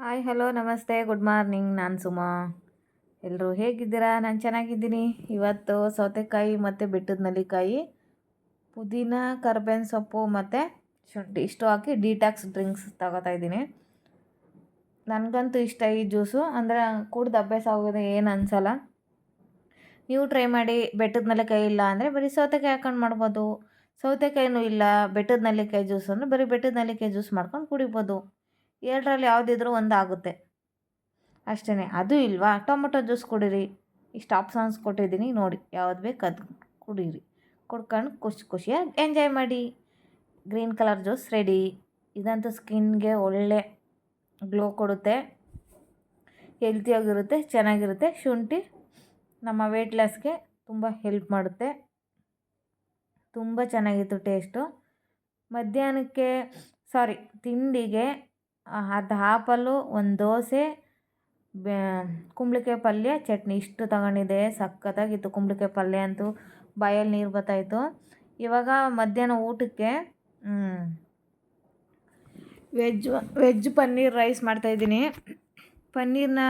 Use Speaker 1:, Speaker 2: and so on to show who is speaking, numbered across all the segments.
Speaker 1: Hi hello ನಮಸ್ತೆ good morning. ನಾನು ಸುಮಾ. ಎಲ್ಲರೂ ಹೇಗಿದ್ದೀರಾ? ನಾನು ಚೆನ್ನಾಗಿದ್ದೀನಿ. ಇವತ್ತು ಸೌತೆಕಾಯಿ ಮತ್ತು ಬೆಟ್ಟದ ನೆಲ್ಲಿಕಾಯಿ, ಪುದೀನ, ಕರ್ಬೇವಿನ ಸೊಪ್ಪು ಮತ್ತು ಶುಂಠಿ ಇಷ್ಟು ಹಾಕಿ ಡಿಟಾಕ್ಸ್ ಡ್ರಿಂಕ್ಸ್ ತಗೋತಾ ಇದ್ದೀನಿ. ನನಗಂತೂ ಇಷ್ಟ ಈ ಜ್ಯೂಸು. ಅಂದರೆ ಕುಡ್ದು ಅಭ್ಯಾಸ ಆಗೋದು ಏನು ಅನಿಸಲ್ಲ. ನೀವು ಟ್ರೈ ಮಾಡಿ. ಬೆಟ್ಟದ ನೆಲ್ಲಿಕಾಯಿ ಇಲ್ಲ ಅಂದರೆ ಬರೀ ಸೌತೆಕಾಯಿ ಹಾಕೊಂಡು ಮಾಡ್ಬೋದು. ಸೌತೆಕಾಯಿನೂ ಇಲ್ಲ, ಬೆಟ್ಟದ ನೆಲ್ಲಿಕಾಯಿ ಜ್ಯೂಸ್ ಅಂದರೆ ಬರೀ ಬೆಟ್ಟದ ನೆಲ್ಲಿಕಾಯಿ ಜ್ಯೂಸ್ ಮಾಡ್ಕೊಂಡು ಕುಡಿಬೋದು. ಎರಡರಲ್ಲಿ ಯಾವುದಿದ್ರೂ ಒಂದು ಆಗುತ್ತೆ ಅಷ್ಟೇ. ಅದು ಇಲ್ವಾ, ಟೊಮೊಟೊ ಜ್ಯೂಸ್ ಕುಡೀರಿ. ಇಷ್ಟು ಆಪ್ಷನ್ಸ್ ಕೊಟ್ಟಿದ್ದೀನಿ, ನೋಡಿ ಯಾವ್ದು ಬೇಕು ಅದು ಕುಡೀರಿ. ಕುಡ್ಕೊಂಡು ಖುಷಿಯಾಗಿ ಎಂಜಾಯ್ ಮಾಡಿ. Green colour juice ready. ಇದಂತೂ ಸ್ಕಿನ್ಗೆ ಒಳ್ಳೆ ಗ್ಲೋ ಕೊಡುತ್ತೆ, ಹೆಲ್ತಿಯಾಗಿರುತ್ತೆ, ಚೆನ್ನಾಗಿರುತ್ತೆ. ಶುಂಠಿ ನಮ್ಮ ವೆಯ್ಟ್ ಲಾಸ್ಗೆ ತುಂಬ ಹೆಲ್ಪ್ ಮಾಡುತ್ತೆ. ತುಂಬ ಚೆನ್ನಾಗಿತ್ತು ಟೇಸ್ಟು. ಮಧ್ಯಾಹ್ನಕ್ಕೆ ತಿಂಡಿಗೆ ಅದು ಆಪಲ್ಲು, ಒಂದು ದೋಸೆ, ಕುಂಬಳಕಾಯಿ ಪಲ್ಯ, ಚಟ್ನಿ ಇಷ್ಟು ತಗೊಂಡಿದ್ದೆ. ಸಖತ್ತಾಗಿತ್ತು. ಕುಂಬಳಕಾಯಿ ಪಲ್ಯ ಅಂತೂ ಬಾಯಲ್ಲಿ ನೀರು ಬರ್ತಾಯಿತ್ತು. ಇವಾಗ ಮಧ್ಯಾಹ್ನ ಊಟಕ್ಕೆ ವೆಜ್ ಪನ್ನೀರ್ ರೈಸ್ ಮಾಡ್ತಾಯಿದ್ದೀನಿ. ಪನ್ನೀರನ್ನ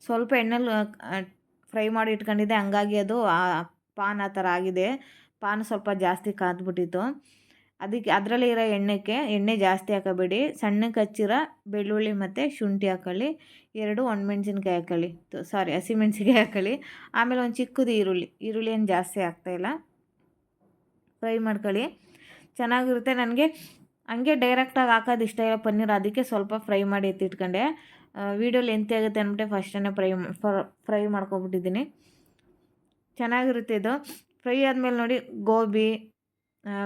Speaker 1: ಸ್ವಲ್ಪ ಎಣ್ಣೆಲಿ ಫ್ರೈ ಮಾಡಿ ಇಟ್ಕೊಂಡಿದ್ದೆ, ಹಂಗಾಗಿ ಅದು ಪಾನ್ ಆ ಥರ ಆಗಿದೆ. ಪಾನ್ ಸ್ವಲ್ಪ ಜಾಸ್ತಿ ಕಾದ್ಬಿಟ್ಟಿತ್ತು. ಅದಕ್ಕೆ ಅದರಲ್ಲೇ ಇರೋ ಎಣ್ಣೆ ಜಾಸ್ತಿ ಹಾಕಬೇಡಿ. ಸಣ್ಣಕ್ಕೆ ಹಚ್ಚಿರೋ ಬೆಳ್ಳುಳ್ಳಿ ಮತ್ತು ಶುಂಠಿ ಹಾಕೊಳ್ಳಿ. 2 ಒಣಮೆಣ್ಸಿನ್ಕಾಯಿ ಹಾಕೊಳ್ಳಿ, ಹಸಿಮೆಣ್ಸಿನ್ಕಾಯಿ ಹಾಕೊಳ್ಳಿ. ಆಮೇಲೆ ಒಂದು ಚಿಕ್ಕದು ಈರುಳ್ಳಿ ಏನು ಜಾಸ್ತಿ ಹಾಕ್ತಾಯಿಲ್ಲ, ಫ್ರೈ ಮಾಡ್ಕೊಳ್ಳಿ. ಚೆನ್ನಾಗಿರುತ್ತೆ. ನನಗೆ ಹಂಗೆ ಡೈರೆಕ್ಟಾಗಿ ಹಾಕೋದು ಇಷ್ಟ ಇಲ್ಲ ಪನ್ನೀರ್, ಅದಕ್ಕೆ ಸ್ವಲ್ಪ ಫ್ರೈ ಮಾಡಿ ಎತ್ತಿಟ್ಕೊಂಡೆ. ವೀಡಿಯೋ ಲೆಂತಿ ಆಗುತ್ತೆ ಅಂದ್ಬಿಟ್ಟು ಫಸ್ಟೇ ಫ್ರೈ ಮಾಡ್ಕೊಬಿಟ್ಟಿದ್ದೀನಿ. ಚೆನ್ನಾಗಿರುತ್ತೆ ಇದು. ಫ್ರೈ ಆದಮೇಲೆ ನೋಡಿ, ಗೋಬಿ,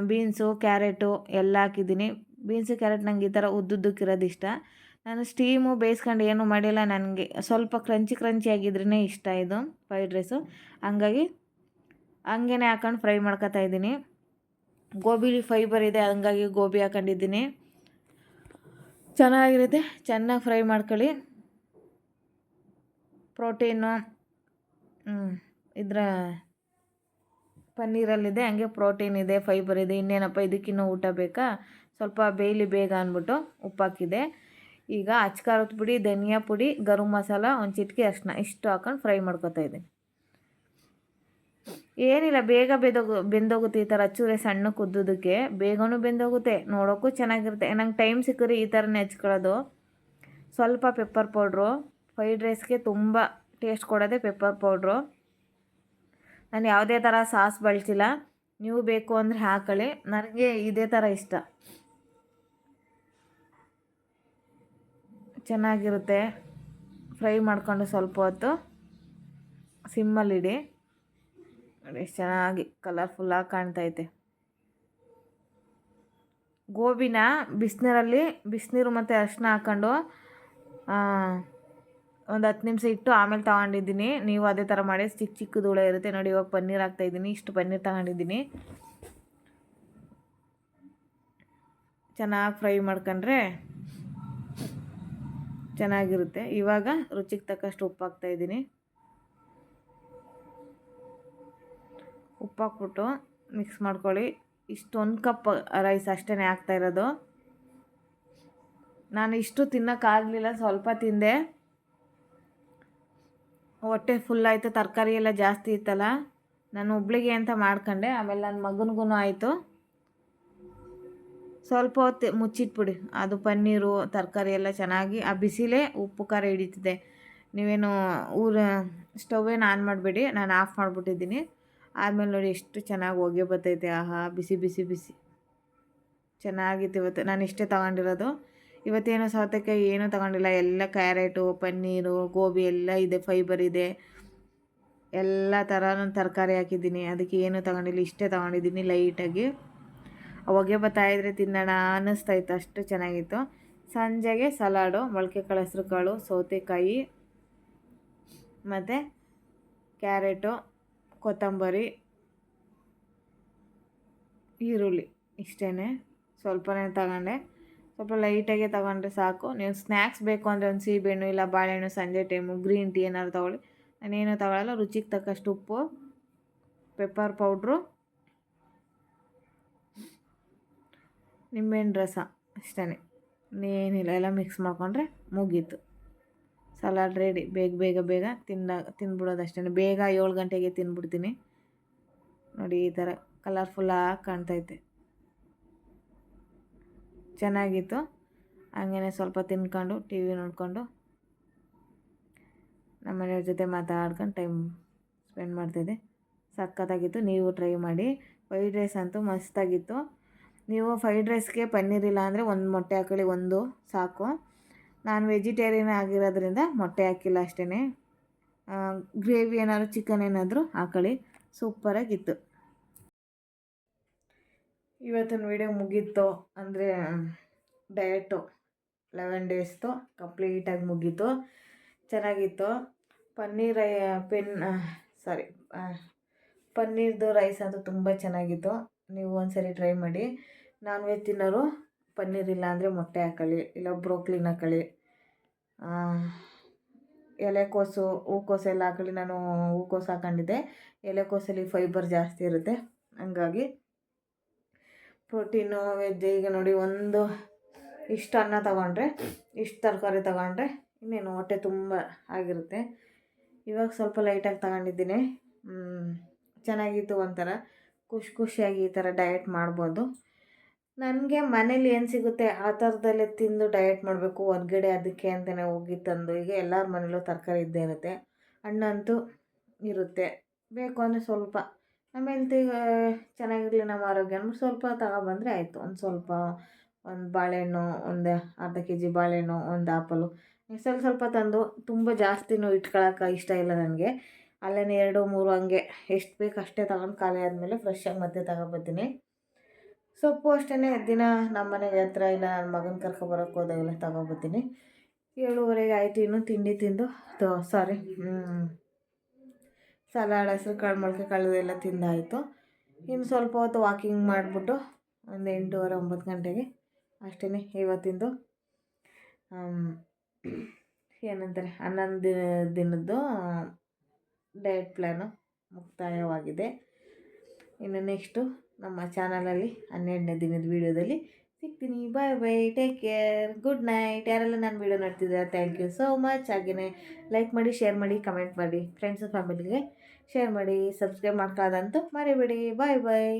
Speaker 1: ಬೀನ್ಸು, ಕ್ಯಾರೆಟು ಎಲ್ಲ ಹಾಕಿದ್ದೀನಿ. ಬೀನ್ಸು ಕ್ಯಾರೆಟ್ ನಂಗೆ ಈ ಥರ ಉದ್ದುದ್ದಕ್ಕಿರೋದು ಇಷ್ಟ. ನಾನು ಸ್ಟೀಮು ಬೇಯಿಸ್ಕೊಂಡು ಏನೂ ಮಾಡಿಲ್ಲ. ನನಗೆ ಸ್ವಲ್ಪ ಕ್ರಂಚಿ ಆಗಿದ್ರೇ ಇಷ್ಟ ಇದು ಫ್ರೈಡ್ ರೈಸು. ಹಂಗಾಗಿ ಹಂಗೇ ಹಾಕೊಂಡು ಫ್ರೈ ಮಾಡ್ಕೊತಾ ಇದ್ದೀನಿ. ಗೋಬಿಲಿ ಫೈಬರ್ ಇದೆ, ಹಂಗಾಗಿ ಗೋಬಿ ಹಾಕೊಂಡಿದ್ದೀನಿ. ಚೆನ್ನಾಗಿರುತ್ತೆ. ಚೆನ್ನಾಗಿ ಫ್ರೈ ಮಾಡ್ಕೊಳ್ಳಿ. ಪ್ರೋಟೀನು ಇದರ ಪನ್ನೀರಲ್ಲಿದೆ, ಹಂಗೆ ಪ್ರೋಟೀನ್ ಇದೆ, ಫೈಬರ್ ಇದೆ. ಇನ್ನೇನಪ್ಪ ಇದಕ್ಕಿನ್ನೂ ಊಟ ಬೇಕಾ? ಸ್ವಲ್ಪ ಬೇಯಲಿ ಬೇಗ ಅಂದ್ಬಿಟ್ಟು ಉಪ್ಪು ಹಾಕಿದೆ. ಈಗ ಅಚ್ಕಾರದ ಪುಡಿ, ಧನಿಯಾ ಪುಡಿ, ಗರಂ ಮಸಾಲ, ಒಂದು ಚಿಟಿಕೆ ಅರಿಶಿನ ಇಷ್ಟು ಹಾಕೊಂಡು ಫ್ರೈ ಮಾಡ್ಕೊತಾ ಇದ್ದೀನಿ. ಏನಿಲ್ಲ, ಬೇಗ ಬೆಂದೋಗುತ್ತೆ. ಈ ಥರ ಹಚ್ಚಿದ್ರೆ ಸಣ್ಣಕ್ಕೆ ಉದ್ದುದಕ್ಕೆ ಬೇಗನೂ ಬೆಂದೋಗುತ್ತೆ, ನೋಡೋಕ್ಕೂ ಚೆನ್ನಾಗಿರುತ್ತೆ. ನಂಗೆ ಟೈಮ್ ಸಿಕ್ಕರೆ ಈ ಥರನೇ ಹಚ್ಕೊಳ್ಳೋದು. ಸ್ವಲ್ಪ ಪೆಪ್ಪರ್ ಪೌಡ್ರು, ಫ್ರೈಡ್ ರೈಸ್ಗೆ ತುಂಬ ಟೇಸ್ಟ್ ಕೊಡೋದೇ ಪೆಪ್ಪರ್ ಪೌಡ್ರು. ನಾನು ಯಾವುದೇ ಥರ ಸಾಸ್ ಬಳಸಿಲ್ಲ. ನೀವು ಬೇಕು ಅಂದರೆ ಹಾಕೊಳ್ಳಿ, ನನಗೆ ಇದೇ ಥರ ಇಷ್ಟ. ಚೆನ್ನಾಗಿರುತ್ತೆ. ಫ್ರೈ ಮಾಡ್ಕೊಂಡು ಸ್ವಲ್ಪ ಹೊತ್ತು ಸಿಮ್ಮಲ್ಲಿಡಿ. ನೋಡಿ ಎಷ್ಟು ಚೆನ್ನಾಗಿ ಕಲರ್ಫುಲ್ಲಾಗಿ ಕಾಣ್ತೈತೆ. ಗೋಬಿನ ಬಿಸಿನೀರು ಮತ್ತು ಅರಿಶಿನ ಹಾಕ್ಕೊಂಡು ಒಂದು 10 ನಿಮಿಷ ಇಟ್ಟು ಆಮೇಲೆ ತಗೊಂಡಿದ್ದೀನಿ. ನೀವು ಅದೇ ಥರ ಮಾಡಿ. ಚಿಕ್ಕ ಧೂಳ ಇರುತ್ತೆ ನೋಡಿ. ಇವಾಗ ಪನ್ನೀರ್ ಹಾಕ್ತಾಯಿದ್ದೀನಿ. ಇಷ್ಟು ಪನ್ನೀರ್ ತಗೊಂಡಿದ್ದೀನಿ. ಚೆನ್ನಾಗಿ ಫ್ರೈ ಮಾಡ್ಕೊಂಡ್ರೆ ಚೆನ್ನಾಗಿರುತ್ತೆ. ಇವಾಗ ರುಚಿಗೆ ತಕ್ಕಷ್ಟು ಉಪ್ಪು ಹಾಕ್ತಾಯಿದ್ದೀನಿ. ಉಪ್ಪು ಹಾಕ್ಬಿಟ್ಟು ಮಿಕ್ಸ್ ಮಾಡ್ಕೊಳ್ಳಿ. ಇಷ್ಟೊಂದು ಕಪ್ ರೈಸ್ ಅಷ್ಟೇ ಹಾಕ್ತಾಯಿರೋದು. ನಾನು ಇಷ್ಟು ತಿನ್ನೋಕ್ಕಾಗಲಿಲ್ಲ, ಸ್ವಲ್ಪ ತಿಂದೆ. ಹೊಟ್ಟೆ ಫುಲ್ಲಾಯಿತು. ತರಕಾರಿ ಎಲ್ಲ ಜಾಸ್ತಿ ಇತ್ತಲ್ಲ, ನಾನು ಒಬ್ಳಿಗೆ ಅಂತ ಮಾಡ್ಕೊಂಡೆ. ಆಮೇಲೆ ನನ್ನ ಮಗನಿಗೂ ಆಯಿತು. ಸ್ವಲ್ಪ ಹೊತ್ತು ಮುಚ್ಚಿಟ್ಬಿಡಿ. ಅದು ಪನ್ನೀರು ತರಕಾರಿ ಎಲ್ಲ ಚೆನ್ನಾಗಿ ಆ ಬಿಸಿಲೇ ಉಪ್ಪು ಖಾರ ಹಿಡಿತಿದೆ. ನೀವೇನು ಸ್ಟವ್ ಏನು ಆನ್ ಮಾಡಬೇಡಿ, ನಾನು ಆಫ್ ಮಾಡಿಬಿಟ್ಟಿದ್ದೀನಿ. ಆದಮೇಲೆ ನೋಡಿ ಎಷ್ಟು ಚೆನ್ನಾಗಿ ಹೊಗೆ ಬರ್ತೈತೆ. ಆಹಾ, ಬಿಸಿ ಬಿಸಿ ಬಿಸಿ ಚೆನ್ನಾಗಿತ್ತು. ಇವತ್ತು ನಾನು ಇಷ್ಟೇ ತಗೊಂಡಿರೋದು. ಇವತ್ತೇನು ಸೌತೆಕಾಯಿ ಏನೂ ತಗೊಂಡಿಲ್ಲ. ಎಲ್ಲ ಕ್ಯಾರೆಟು, ಪನ್ನೀರು, ಗೋಬಿ ಎಲ್ಲ ಇದೆ, ಫೈಬರ್ ಇದೆ. ಎಲ್ಲ ಥರನೂ ತರಕಾರಿ ಹಾಕಿದ್ದೀನಿ. ಅದಕ್ಕೆ ಏನೂ ತಗೊಂಡಿಲ್ಲ, ಇಷ್ಟೇ ತಗೊಂಡಿದ್ದೀನಿ ಲೈಟಾಗಿ. ಹೊಗೆ ಬರ್ತಾಯಿದ್ರೆ ತಿನ್ನೋಣ ಅನ್ನಿಸ್ತಾಯಿತ್ತು, ಅಷ್ಟು ಚೆನ್ನಾಗಿತ್ತು. ಸಂಜೆಗೆ ಸಲಾಡು, ಮೊಳಕೆ ಕಾಳು, ಹೆಸರು ಕಾಳು, ಸೌತೆಕಾಯಿ ಮತ್ತು ಕ್ಯಾರೆಟು, ಕೊತ್ತಂಬರಿ, ಈರುಳ್ಳಿ ಇಷ್ಟೇ. ಸ್ವಲ್ಪನೇ ತಗೊಂಡೆ. ಸ್ವಲ್ಪ ಲೈಟಾಗೆ ತಗೊಂಡ್ರೆ ಸಾಕು. ನೀವು ಸ್ನ್ಯಾಕ್ಸ್ ಬೇಕು ಅಂದರೆ ಒಂದು ಸೀಬೆಹಣ್ಣು ಇಲ್ಲ ಬಾಳೆಹಣ್ಣು, ಸಂಜೆ ಟೈಮು ಗ್ರೀನ್ ಟೀ ಏನಾದ್ರು ತೊಗೊಳ್ಳಿ. ನಾನೇನು ತಗೊಳ್ಳಲ್ಲ. ರುಚಿಗೆ ತಕ್ಕಷ್ಟು ಉಪ್ಪು, ಪೆಪ್ಪರ್ ಪೌಡ್ರು, ನಿಂಬೆಹಣ್ಣು ರಸ ಅಷ್ಟೇ. ಇನ್ನೇನಿಲ್ಲ, ಎಲ್ಲ ಮಿಕ್ಸ್ ಮಾಡಿಕೊಂಡ್ರೆ ಮುಗೀತು. Salad ready. ಬೇಗ ಬೇಗ ಬೇಗ ತಿಂದ್ಬಿಡೋದು ಅಷ್ಟೇ. ಬೇಗ 7 ಗಂಟೆಗೆ ತಿಂದ್ಬಿಡ್ತೀನಿ. ನೋಡಿ ಈ ಥರ ಕಲರ್ಫುಲ್ಲಾಗಿ ಕಾಣ್ತೈತೆ. ಚೆನ್ನಾಗಿತ್ತು. ಹಂಗೇ ಸ್ವಲ್ಪ ತಿನ್ಕೊಂಡು ಟಿ ವಿ ನೋಡಿಕೊಂಡು ನಮ್ಮ ಮನೆಯವ್ರ ಜೊತೆ ಮಾತಾಡ್ಕೊಂಡು ಟೈಮ್ ಸ್ಪೆಂಡ್ ಮಾಡ್ತಿದ್ದೆ. ಸಖತ್ತಾಗಿತ್ತು. ನೀವು ಟ್ರೈ ಮಾಡಿ. ಫ್ರೈಡ್ ರೈಸ್ ಅಂತೂ ಮಸ್ತಾಗಿತ್ತು. ನೀವು ಫ್ರೈಡ್ ರೈಸ್ಗೆ ಪನ್ನೀರ್ ಇಲ್ಲ ಅಂದರೆ ಒಂದು ಮೊಟ್ಟೆ ಹಾಕೊಳ್ಳಿ, ಒಂದು ಸಾಕು. ನಾನು ವೆಜಿಟೇರಿಯನ್ ಆಗಿರೋದ್ರಿಂದ ಮೊಟ್ಟೆ ಹಾಕಿಲ್ಲ ಅಷ್ಟೇ. ಗ್ರೇವಿ ಏನಾದರೂ ಚಿಕನ್ ಏನಾದರೂ ಹಾಕೊಳ್ಳಿ. ಸೂಪರಾಗಿತ್ತು. ಇವತ್ತಿನ ವಿಡಿಯೋ ಮುಗೀತು. ಅಂದರೆ ಡಯಟು 11 ಡೇಸ್ದು ಕಂಪ್ಲೀಟಾಗಿ ಮುಗೀತು. ಚೆನ್ನಾಗಿತ್ತು. ಪನ್ನೀರ್ದು ರೈಸ್ ಅಂತೂ ತುಂಬ ಚೆನ್ನಾಗಿತ್ತು. ನೀವು ಒಂದ್ಸರಿ ಟ್ರೈ ಮಾಡಿ. ನಾನ್ ವೆಜ್ ತಿನ್ನೋರು ಪನ್ನೀರ್ ಇಲ್ಲ ಅಂದರೆ ಮೊಟ್ಟೆ ಹಾಕೊಳ್ಳಿ, ಇಲ್ಲ ಬ್ರೋಕ್ಲಿನ್ ಹಾಕೊಳ್ಳಿ, ಎಲೆಕೋಸು, ಹೂಕೋಸು ಎಲ್ಲ ಹಾಕೊಳ್ಳಿ. ನಾನು ಹೂಕೋಸು ಹಾಕೊಂಡಿದ್ದೆ. ಎಲೆಕೋಸಲ್ಲಿ ಫೈಬರ್ ಜಾಸ್ತಿ ಇರುತ್ತೆ, ಹಂಗಾಗಿ ಪ್ರೋಟೀನು ವೆಜ್. ಈಗ ನೋಡಿ, ಇಷ್ಟು ಅನ್ನ ತೊಗೊಂಡ್ರೆ, ಇಷ್ಟು ತರಕಾರಿ ತೊಗೊಂಡ್ರೆ ಇನ್ನೇನು ಹೊಟ್ಟೆ ತುಂಬ ಆಗಿರುತ್ತೆ. ಇವಾಗ ಸ್ವಲ್ಪ ಲೈಟಾಗಿ ತಗೊಂಡಿದ್ದೀನಿ. ಚೆನ್ನಾಗಿತ್ತು. ಒಂಥರ ಖುಷಿಯಾಗಿ ಈ ಥರ ಡಯಟ್ ಮಾಡ್ಬೋದು. ನನಗೆ ಮನೇಲಿ ಏನು ಸಿಗುತ್ತೆ ಆ ಥರದಲ್ಲೇ ತಿಂದು ಡಯಟ್ ಮಾಡಬೇಕು. ಹೊರ್ಗಡೆ ಅದಕ್ಕೆ ಅಂತಲೇ ಹೋಗಿ ತಂದು. ಈಗ ಎಲ್ಲರ ಮನೇಲೂ ತರಕಾರಿ ಇದ್ದೇ ಇರುತ್ತೆ, ಹಣ್ಣಂತೂ ಇರುತ್ತೆ. ಬೇಕು ಅಂದರೆ ಸ್ವಲ್ಪ ನಮ್ಮ ಹೆಲ್ತಿಗೆ ಚೆನ್ನಾಗಿರಲಿ, ನಮ್ಮ ಆರೋಗ್ಯ ಅಂದ್ಬಿಟ್ಟು ಸ್ವಲ್ಪ ತಗೊಬಂದರೆ ಆಯಿತು. ಒಂದು ಬಾಳೆಹಣ್ಣು, ಒಂದು ಅರ್ಧ kg ಬಾಳೆಹಣ್ಣು, ಒಂದು ಆಪಲು, ಸ್ವಲ್ಪ ತಂದು. ತುಂಬ ಜಾಸ್ತಿನೂ ಇಟ್ಕೊಳ್ಳೋಕೆ ಇಷ್ಟ ಇಲ್ಲ ನನಗೆ. ಅಲ್ಲೇ 2, 3 ಹಂಗೆ ಎಷ್ಟು ಬೇಕು ಅಷ್ಟೇ ತಗೊಂಡು ಖಾಲಿ ಆದಮೇಲೆ ಫ್ರೆಶ್ಶಾಗಿ ಮತ್ತೆ ತಗೊಬರ್ತೀನಿ. ಸೊಪ್ಪು ಅಷ್ಟೇ. ದಿನ ನಮ್ಮ ಮನೆಗೆ ಹತ್ರ ಇಲ್ಲ, ನನ್ನ ಮಗನ ಕರ್ಕೊಬರೋಕ್ಕೆ ಹೋದಾಗೆಲ್ಲ ತಗೊಬರ್ತೀನಿ. 7:30 ಆಯಿತು. ಇನ್ನೂ ತಿಂಡಿ ತಿಂದು ಸಲಾಡ್, ಹೆಸರು ಕಾಳು, ಮೊಳಕೆ ಕಾಳು ಎಲ್ಲ ತಿಂದಾಯಿತು. ಇನ್ನು ಸ್ವಲ್ಪ ಹೊತ್ತು ವಾಕಿಂಗ್ ಮಾಡಿಬಿಟ್ಟು ಒಂದು 8:30, 9 ಗಂಟೆಗೆ ಅಷ್ಟೇ ಇವತ್ತಿಂದು ಏನಂತಾರೆ 11 ದಿನದ್ದು ಡಯಟ್ ಪ್ಲ್ಯಾನು ಮುಕ್ತಾಯವಾಗಿದೆ. ಇನ್ನು ನೆಕ್ಸ್ಟು ನಮ್ಮ ಚಾನಲಲ್ಲಿ 12ನೇ ದಿನದ ವೀಡಿಯೋದಲ್ಲಿ ಸಿಗ್ತೀನಿ. ಬಾಯ್ ಬಾಯ್, ಟೇಕ್ ಕೇರ್, ಗುಡ್ ನೈಟ್. ಯಾರೆಲ್ಲ ನಾನು ವೀಡಿಯೋ ನೋಡ್ತಿದ್ದಾರೆ ಥ್ಯಾಂಕ್ ಯು ಸೋ ಮಚ್. ಹಾಗೆಯೇ ಲೈಕ್ ಮಾಡಿ, ಶೇರ್ ಮಾಡಿ, ಕಮೆಂಟ್ ಮಾಡಿ, ಫ್ರೆಂಡ್ಸು ಫ್ಯಾಮಿಲಿಗೆ ಶೇರ್ ಮಾಡಿ, ಸಬ್ಸ್ಕ್ರೈಬ್ ಮಾಡ್ಕೊಳ್ಳೋದಂತೂ ಮರಿಬೇಡಿ. ಬಾಯ್ ಬಾಯ್.